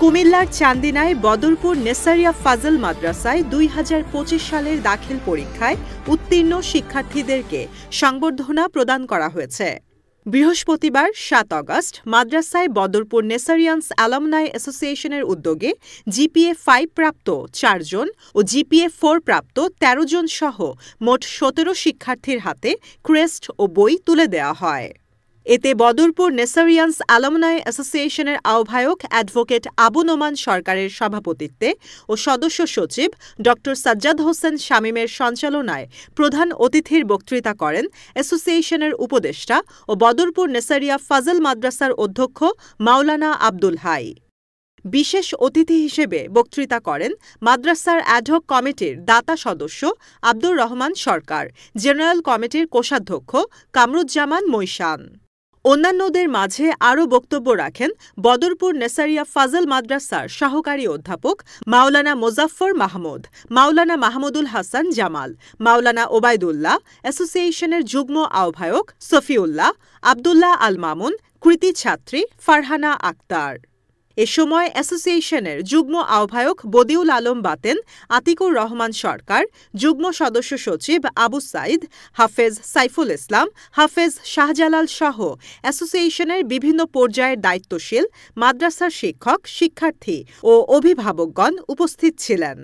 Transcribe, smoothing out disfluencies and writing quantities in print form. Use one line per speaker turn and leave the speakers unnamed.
কুমিল্লার চান্দিনায় বদরপুর নেসারিয়া ফাজল মাদ্রাসায় ২০২৫ সালের দাখিল পরীক্ষায় উত্তীর্ণ শিক্ষার্থীদেরকে সংবর্ধনা প্রদান করা হয়েছে। বৃহস্পতিবার ৭ আগস্ট মাদ্রাসায় বদরপুর নেসারিয়ান্স অ্যালামনাই অ্যাসোসিয়েশনের উদ্যোগে জিপিএ-৫ প্রাপ্ত ৪ জন ও জিপিএ-৪ প্রাপ্ত ১৩ জন সহ মোট ১৭ শিক্ষার্থীর হাতে ক্রেস্ট ও বই তুলে দেওয়া হয়। এতে বদরপুর নেসারিয়ান্স অ্যালামনাই অ্যাসোসিয়েশনের আহ্বায়ক অ্যাডভোকেট আবু নোমান সরকারের সভাপতিত্বে ও সদস্য সচিব ড. সাজ্জাদ হোসেন শামীমের সঞ্চালনায় প্রধান অতিথির বক্তৃতা করেন অ্যাসোসিয়েশনের উপদেষ্টা ও বদরপুর নেসারিয়া ফাজল মাদ্রাসার অধ্যক্ষ মাওলানা আব্দুল হাই। বিশেষ অতিথি হিসেবে বক্তৃতা করেন মাদ্রাসার অ্যাডহক কমিটির দাতা সদস্য আব্দুর রহমান সরকার, জেনারেল কমিটির কোষাধ্যক্ষ কামরুজ্জামান মৈশান। অন্যান্যদের মাঝে আরও বক্তব্য রাখেন বদরপুর নেসারিয়া ফাজল মাদ্রাসার সহকারী অধ্যাপক মাওলানা মোজাফফর মাহমুদ, মাওলানা মাহমুদুল হাসান জামাল, মাওলানা ওবায়দুল্লাহ, অ্যাসোসিয়েশনের যুগ্ম আহ্বায়ক সফিউল্লাহ, আবদুল্লাহ আল মামুন, কৃতি ছাত্রী ফারহানা আক্তার। এ সময় অ্যাসোসিয়েশনের যুগ্ম আহ্বায়ক বদিউল আলম বাতেন, আতিকুর রহমান সরকার, যুগ্ম সদস্য সচিব আবু সাইদ, হাফেজ সাইফুল ইসলাম, হাফেজ শাহজালাল সহ অ্যাসোসিয়েশনের বিভিন্ন পর্যায়ের দায়িত্বশীল মাদ্রাসার শিক্ষক, শিক্ষার্থী ও অভিভাবকগণ উপস্থিত ছিলেন।